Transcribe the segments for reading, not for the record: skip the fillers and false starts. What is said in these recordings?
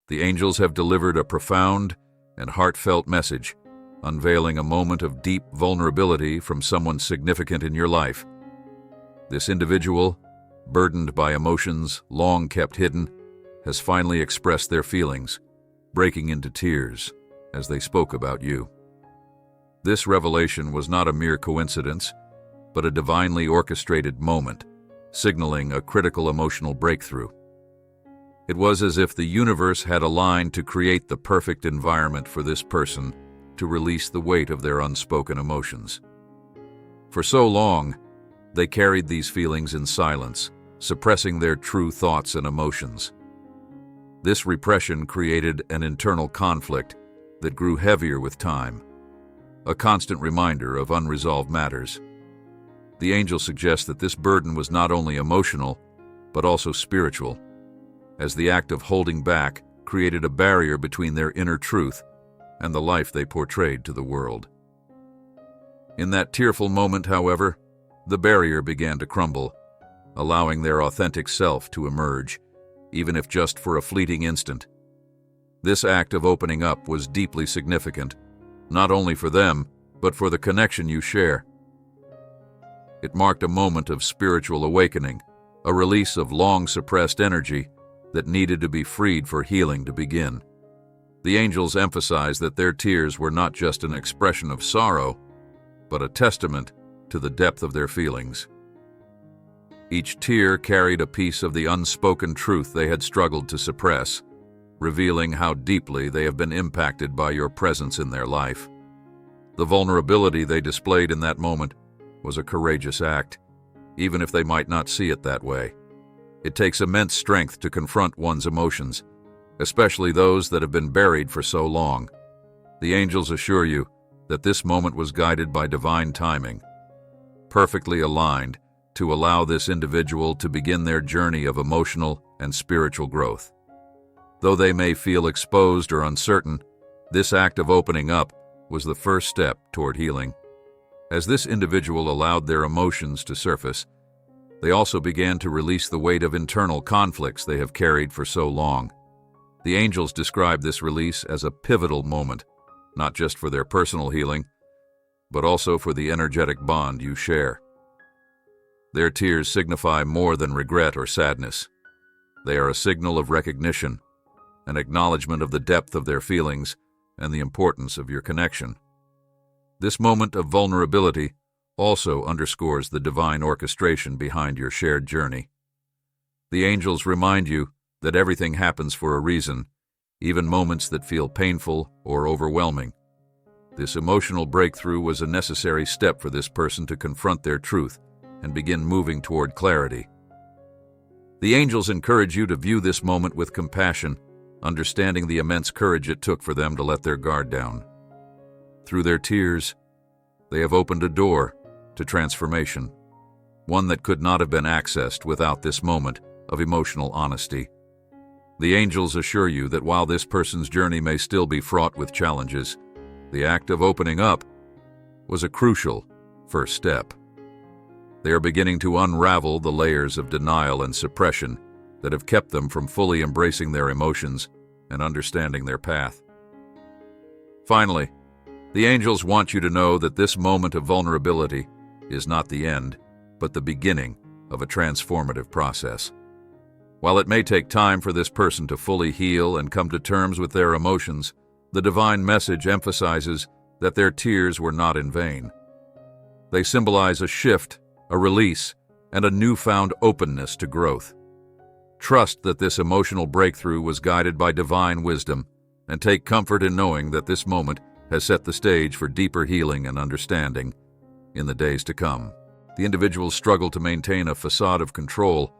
The angels have delivered a profound and heartfelt message, unveiling a moment of deep vulnerability from someone significant in your life. This individual, burdened by emotions long kept hidden, has finally expressed their feelings, breaking into tears as they spoke about you. This revelation was not a mere coincidence, but a divinely orchestrated moment, signaling a critical emotional breakthrough. It was as if the universe had aligned to create the perfect environment for this person to release the weight of their unspoken emotions. For so long, they carried these feelings in silence, suppressing their true thoughts and emotions. This repression created an internal conflict that grew heavier with time, a constant reminder of unresolved matters. The angel suggests that this burden was not only emotional, but also spiritual, as the act of holding back created a barrier between their inner truth and the life they portrayed to the world. In that tearful moment, however, the barrier began to crumble, allowing their authentic self to emerge, even if just for a fleeting instant. This act of opening up was deeply significant, not only for them, but for the connection you share. It marked a moment of spiritual awakening, a release of long-suppressed energy that needed to be freed for healing to begin. The angels emphasized that their tears were not just an expression of sorrow, but a testament to the depth of their feelings. Each tear carried a piece of the unspoken truth they had struggled to suppress, revealing how deeply they have been impacted by your presence in their life. The vulnerability they displayed in that moment was a courageous act, even if they might not see it that way. It takes immense strength to confront one's emotions, especially those that have been buried for so long. The angels assure you that this moment was guided by divine timing, perfectly aligned to allow this individual to begin their journey of emotional and spiritual growth. Though they may feel exposed or uncertain, this act of opening up was the first step toward healing. As this individual allowed their emotions to surface, they also began to release the weight of internal conflicts they have carried for so long. The angels describe this release as a pivotal moment, not just for their personal healing, but also for the energetic bond you share. Their tears signify more than regret or sadness. They are a signal of recognition, an acknowledgement of the depth of their feelings and the importance of your connection. This moment of vulnerability also underscores the divine orchestration behind your shared journey. The angels remind you that everything happens for a reason, even moments that feel painful or overwhelming. This emotional breakthrough was a necessary step for this person to confront their truth and begin moving toward clarity. The angels encourage you to view this moment with compassion, understanding the immense courage it took for them to let their guard down. Through their tears, they have opened a door to transformation, one that could not have been accessed without this moment of emotional honesty. The angels assure you that while this person's journey may still be fraught with challenges, the act of opening up was a crucial first step. They are beginning to unravel the layers of denial and suppression that have kept them from fully embracing their emotions and understanding their path. Finally, the angels want you to know that this moment of vulnerability is not the end, but the beginning of a transformative process. While it may take time for this person to fully heal and come to terms with their emotions, the divine message emphasizes that their tears were not in vain. They symbolize a shift, a release, and a newfound openness to growth. Trust that this emotional breakthrough was guided by divine wisdom, and take comfort in knowing that this moment has set the stage for deeper healing and understanding in the days to come. The individuals struggle to maintain a facade of control,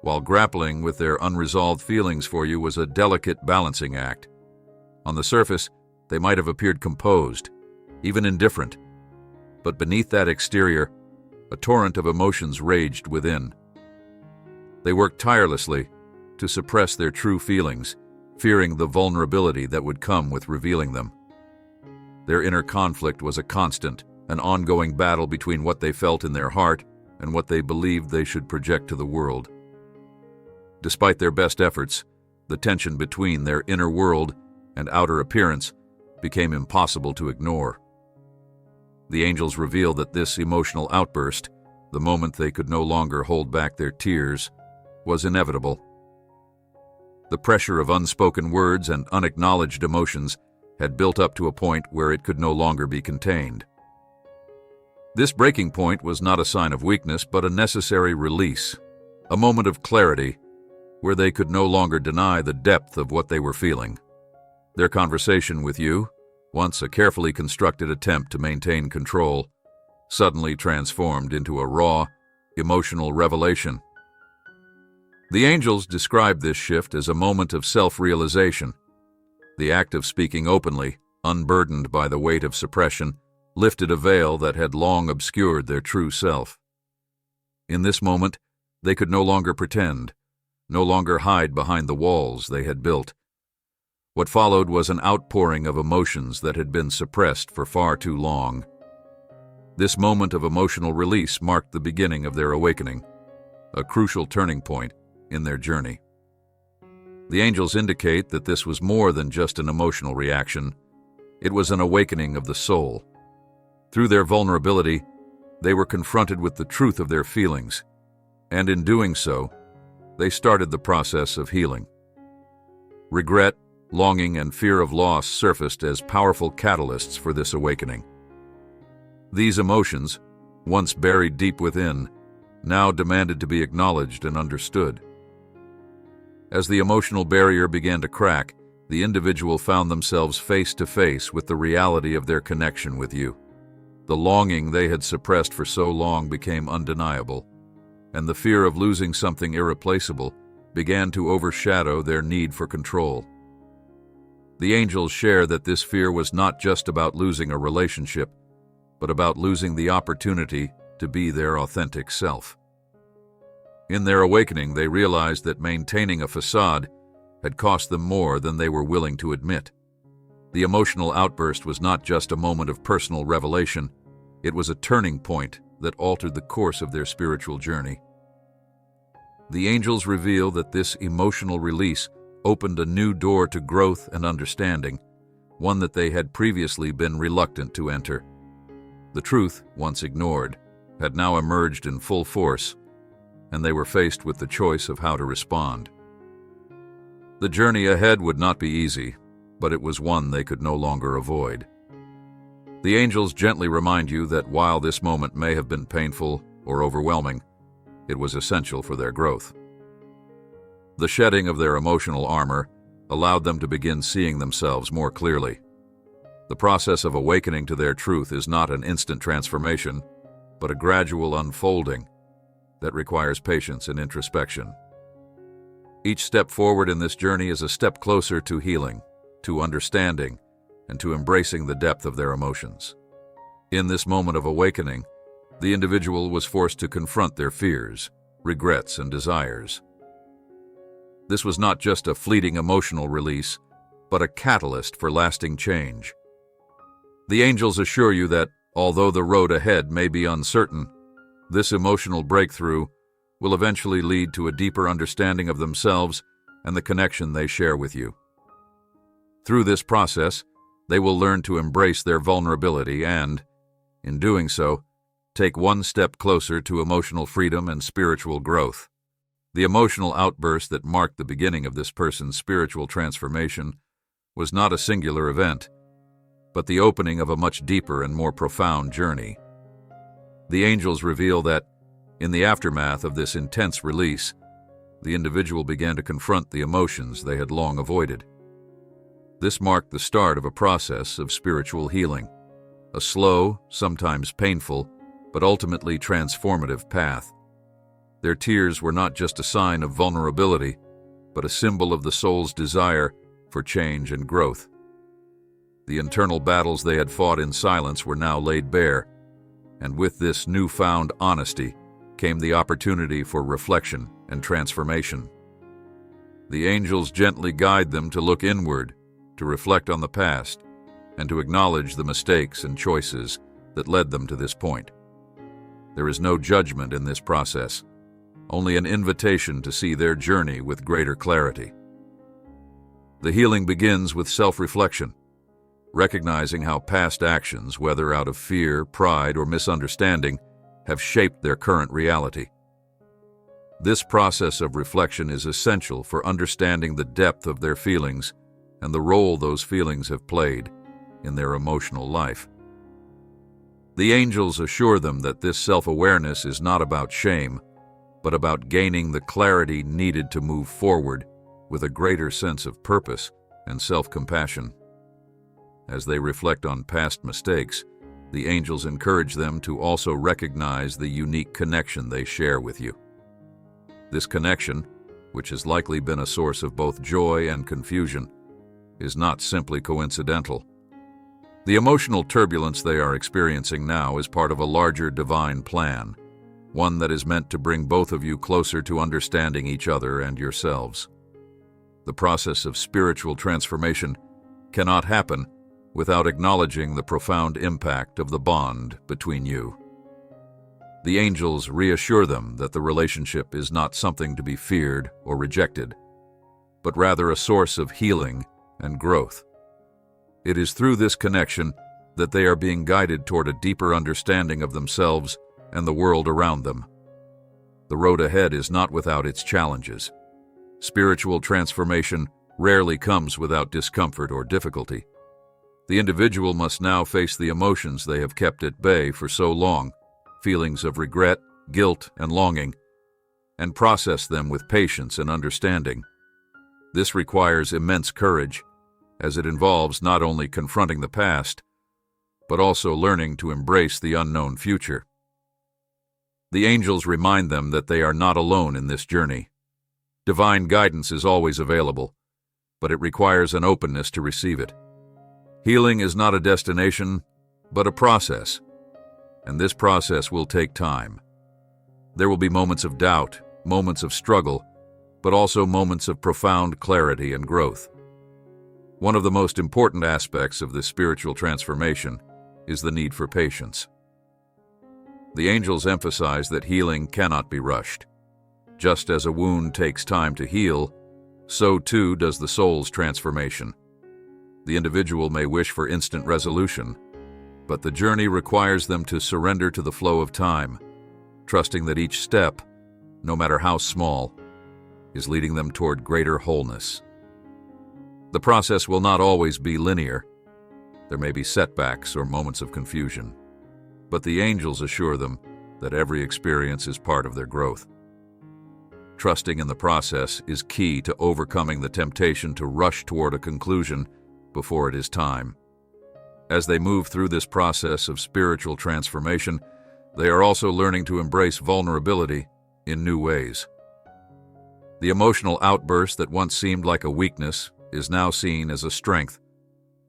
while grappling with their unresolved feelings for you was a delicate balancing act. On the surface, they might have appeared composed, even indifferent, but beneath that exterior, a torrent of emotions raged within. They worked tirelessly to suppress their true feelings, fearing the vulnerability that would come with revealing them. Their inner conflict was a constant, an ongoing battle between what they felt in their heart and what they believed they should project to the world. Despite their best efforts, The tension between their inner world and outer appearance became impossible to ignore. The angels reveal that this emotional outburst, the moment they could no longer hold back their tears, was inevitable. The pressure of unspoken words and unacknowledged emotions had built up to a point where it could no longer be contained. This breaking point was not a sign of weakness, but a necessary release, a moment of clarity where they could no longer deny the depth of what they were feeling. Their conversation with you, once a carefully constructed attempt to maintain control, suddenly transformed into a raw, emotional revelation. The angels described this shift as a moment of self-realization. The act of speaking openly, unburdened by the weight of suppression, lifted a veil that had long obscured their true self. In this moment, they could no longer pretend, no longer hide behind the walls they had built. What followed was an outpouring of emotions that had been suppressed for far too long. This moment of emotional release marked the beginning of their awakening, a crucial turning point in their journey. The angels indicate that this was more than just an emotional reaction. It was an awakening of the soul. Through their vulnerability, they were confronted with the truth of their feelings, and in doing so, they started the process of healing. Regret, longing, and fear of loss surfaced as powerful catalysts for this awakening. These emotions, once buried deep within, now demanded to be acknowledged and understood. As the emotional barrier began to crack, the individual found themselves face to face with the reality of their connection with you. The longing they had suppressed for so long became undeniable, and the fear of losing something irreplaceable began to overshadow their need for control. The angels share that this fear was not just about losing a relationship, but about losing the opportunity to be their authentic self. In their awakening, they realized that maintaining a facade had cost them more than they were willing to admit. The emotional outburst was not just a moment of personal revelation, it was a turning point that altered the course of their spiritual journey. The angels reveal that this emotional release opened a new door to growth and understanding, one that they had previously been reluctant to enter. The truth, once ignored, had now emerged in full force, and they were faced with the choice of how to respond. The journey ahead would not be easy, but it was one they could no longer avoid. The angels gently remind you that while this moment may have been painful or overwhelming, it was essential for their growth. The shedding of their emotional armor allowed them to begin seeing themselves more clearly. The process of awakening to their truth is not an instant transformation, but a gradual unfolding that requires patience and introspection. Each step forward in this journey is a step closer to healing, to understanding, and to embracing the depth of their emotions. In this moment of awakening, the individual was forced to confront their fears, regrets, and desires. This was not just a fleeting emotional release, but a catalyst for lasting change. The angels assure you that, although the road ahead may be uncertain, this emotional breakthrough will eventually lead to a deeper understanding of themselves and the connection they share with you. Through this process, they will learn to embrace their vulnerability and, in doing so, take one step closer to emotional freedom and spiritual growth. The emotional outburst that marked the beginning of this person's spiritual transformation was not a singular event, but the opening of a much deeper and more profound journey. The angels reveal that, in the aftermath of this intense release, the individual began to confront the emotions they had long avoided. This marked the start of a process of spiritual healing, a slow, sometimes painful, but ultimately transformative path. Their tears were not just a sign of vulnerability, but a symbol of the soul's desire for change and growth. The internal battles they had fought in silence were now laid bare, and with this newfound honesty came the opportunity for reflection and transformation. The angels gently guide them to look inward, to reflect on the past, and to acknowledge the mistakes and choices that led them to this point. There is no judgment in this process, only an invitation to see their journey with greater clarity. The healing begins with self-reflection, recognizing how past actions, whether out of fear, pride, or misunderstanding, have shaped their current reality. This process of reflection is essential for understanding the depth of their feelings and the role those feelings have played in their emotional life. The angels assure them that this self-awareness is not about shame, but about gaining the clarity needed to move forward with a greater sense of purpose and self-compassion. As they reflect on past mistakes, the angels encourage them to also recognize the unique connection they share with you. This connection, which has likely been a source of both joy and confusion, is not simply coincidental. The emotional turbulence they are experiencing now is part of a larger divine plan, one that is meant to bring both of you closer to understanding each other and yourselves. The process of spiritual transformation cannot happen without acknowledging the profound impact of the bond between you. The angels reassure them that the relationship is not something to be feared or rejected, but rather a source of healing and growth. It is through this connection that they are being guided toward a deeper understanding of themselves and the world around them. The road ahead is not without its challenges. Spiritual transformation rarely comes without discomfort or difficulty. The individual must now face the emotions they have kept at bay for so long, feelings of regret, guilt, and longing, and process them with patience and understanding. This requires immense courage, as it involves not only confronting the past, but also learning to embrace the unknown future. The angels remind them that they are not alone in this journey. Divine guidance is always available, but it requires an openness to receive it. Healing is not a destination, but a process, and this process will take time. There will be moments of doubt, moments of struggle, but also moments of profound clarity and growth. One of the most important aspects of this spiritual transformation is the need for patience. The angels emphasize that healing cannot be rushed. Just as a wound takes time to heal, so too does the soul's transformation. The individual may wish for instant resolution, but the journey requires them to surrender to the flow of time, trusting that each step, no matter how small, is leading them toward greater wholeness. The process will not always be linear. There may be setbacks or moments of confusion, but the angels assure them that every experience is part of their growth. Trusting in the process is key to overcoming the temptation to rush toward a conclusion before it is time. As they move through this process of spiritual transformation, they are also learning to embrace vulnerability in new ways. The emotional outburst that once seemed like a weakness is now seen as a strength,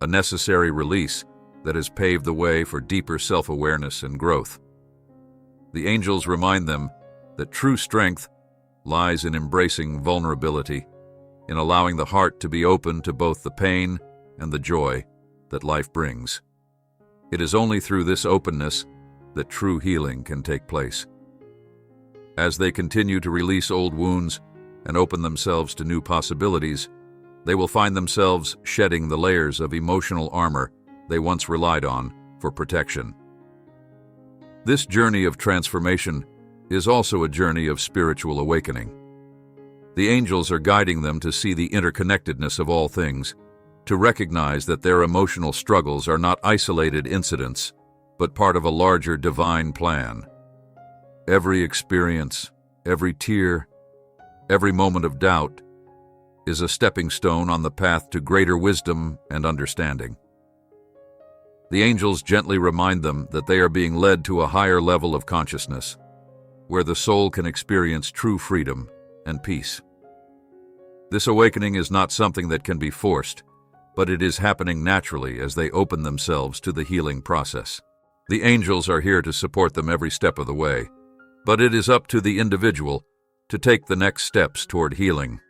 a necessary release that has paved the way for deeper self-awareness and growth. The angels remind them that true strength lies in embracing vulnerability, in allowing the heart to be open to both the pain and the joy that life brings. It is only through this openness that true healing can take place. As they continue to release old wounds and open themselves to new possibilities, they will find themselves shedding the layers of emotional armor they once relied on for protection. This journey of transformation is also a journey of spiritual awakening. The angels are guiding them to see the interconnectedness of all things, to recognize that their emotional struggles are not isolated incidents, but part of a larger divine plan. Every experience, every tear, every moment of doubt is a stepping stone on the path to greater wisdom and understanding. The angels gently remind them that they are being led to a higher level of consciousness, where the soul can experience true freedom and peace. This awakening is not something that can be forced, but it is happening naturally as they open themselves to the healing process. The angels are here to support them every step of the way, but it is up to the individual to take the next steps toward healing.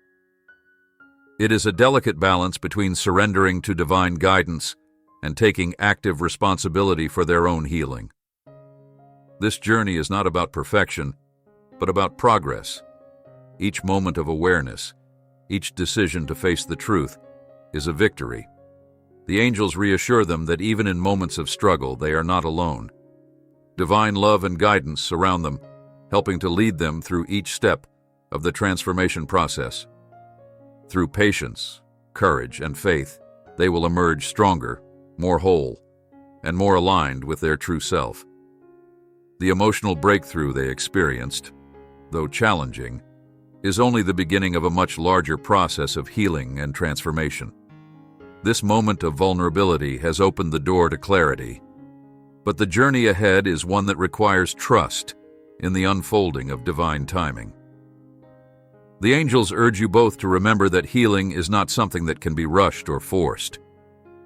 It is a delicate balance between surrendering to divine guidance and taking active responsibility for their own healing. This journey is not about perfection, but about progress. Each moment of awareness, each decision to face the truth, is a victory. The angels reassure them that even in moments of struggle, they are not alone. Divine love and guidance surround them, helping to lead them through each step of the transformation process. Through patience, courage, and faith, they will emerge stronger, more whole, and more aligned with their true self. The emotional breakthrough they experienced, though challenging, is only the beginning of a much larger process of healing and transformation. This moment of vulnerability has opened the door to clarity, but the journey ahead is one that requires trust in the unfolding of divine timing. The angels urge you both to remember that healing is not something that can be rushed or forced.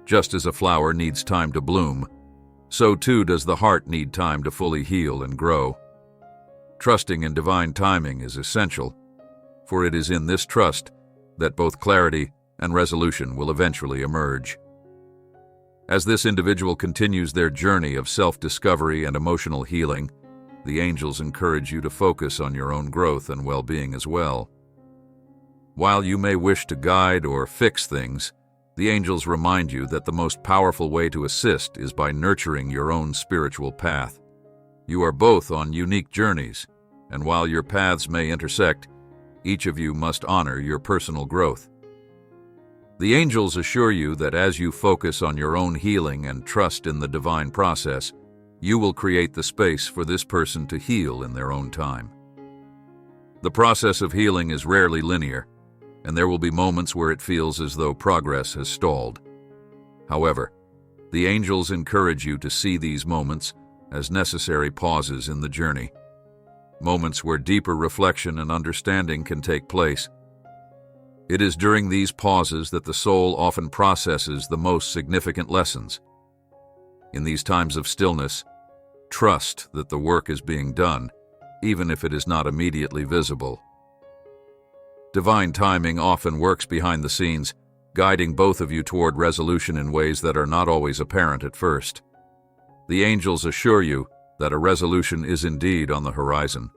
Just as a flower needs time to bloom, so too does the heart need time to fully heal and grow. Trusting in divine timing is essential, for it is in this trust that both clarity and resolution will eventually emerge. As this individual continues their journey of self-discovery and emotional healing, the angels encourage you to focus on your own growth and well-being as well. While you may wish to guide or fix things, the angels remind you that the most powerful way to assist is by nurturing your own spiritual path. You are both on unique journeys, and while your paths may intersect, each of you must honor your personal growth. The angels assure you that as you focus on your own healing and trust in the divine process, you will create the space for this person to heal in their own time. The process of healing is rarely linear, and there will be moments where it feels as though progress has stalled. However, the angels encourage you to see these moments as necessary pauses in the journey, moments where deeper reflection and understanding can take place. It is during these pauses that the soul often processes the most significant lessons. In these times of stillness, trust that the work is being done, even if it is not immediately visible. Divine timing often works behind the scenes, guiding both of you toward resolution in ways that are not always apparent at first. The angels assure you that a resolution is indeed on the horizon,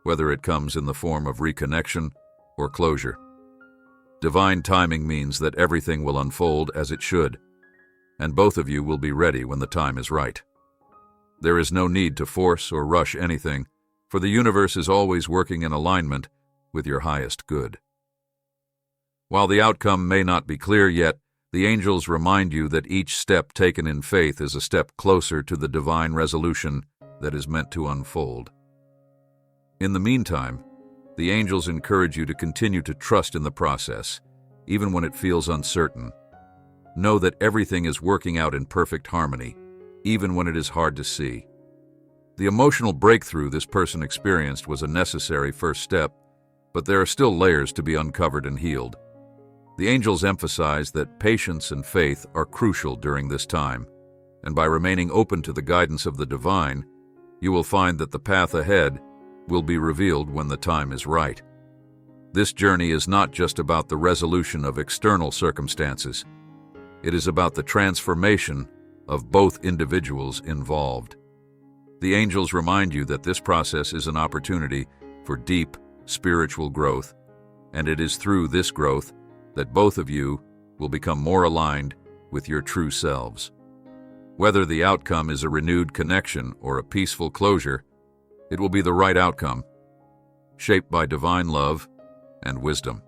whether it comes in the form of reconnection or closure. Divine timing means that everything will unfold as it should, and both of you will be ready when the time is right. There is no need to force or rush anything, for the universe is always working in alignment with your highest good. While the outcome may not be clear yet, the angels remind you that each step taken in faith is a step closer to the divine resolution that is meant to unfold. In the meantime, the angels encourage you to continue to trust in the process, even when it feels uncertain. Know that everything is working out in perfect harmony, even when it is hard to see. The emotional breakthrough this person experienced was a necessary first step, but there are still layers to be uncovered and healed. The angels emphasize that patience and faith are crucial during this time, and by remaining open to the guidance of the divine, you will find that the path ahead will be revealed when the time is right. This journey is not just about the resolution of external circumstances. It is about the transformation of both individuals involved. The angels remind you that this process is an opportunity for deep spiritual growth, and it is through this growth that both of you will become more aligned with your true selves. Whether the outcome is a renewed connection or a peaceful closure, it will be the right outcome, shaped by divine love and wisdom.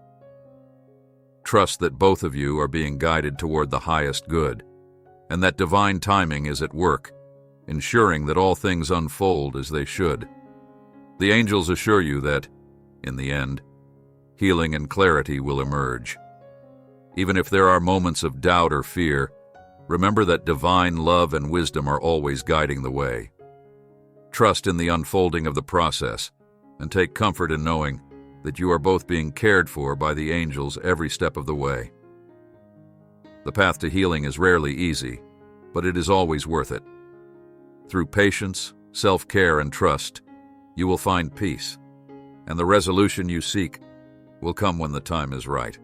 Trust that both of you are being guided toward the highest good, and that divine timing is at work, ensuring that all things unfold as they should. The angels assure you that, in the end, healing and clarity will emerge. Even if there are moments of doubt or fear, remember that divine love and wisdom are always guiding the way. Trust in the unfolding of the process, and take comfort in knowing that you are both being cared for by the angels every step of the way. The path to healing is rarely easy, but it is always worth it. Through patience, self-care, and trust, you will find peace, and the resolution you seek will come when the time is right.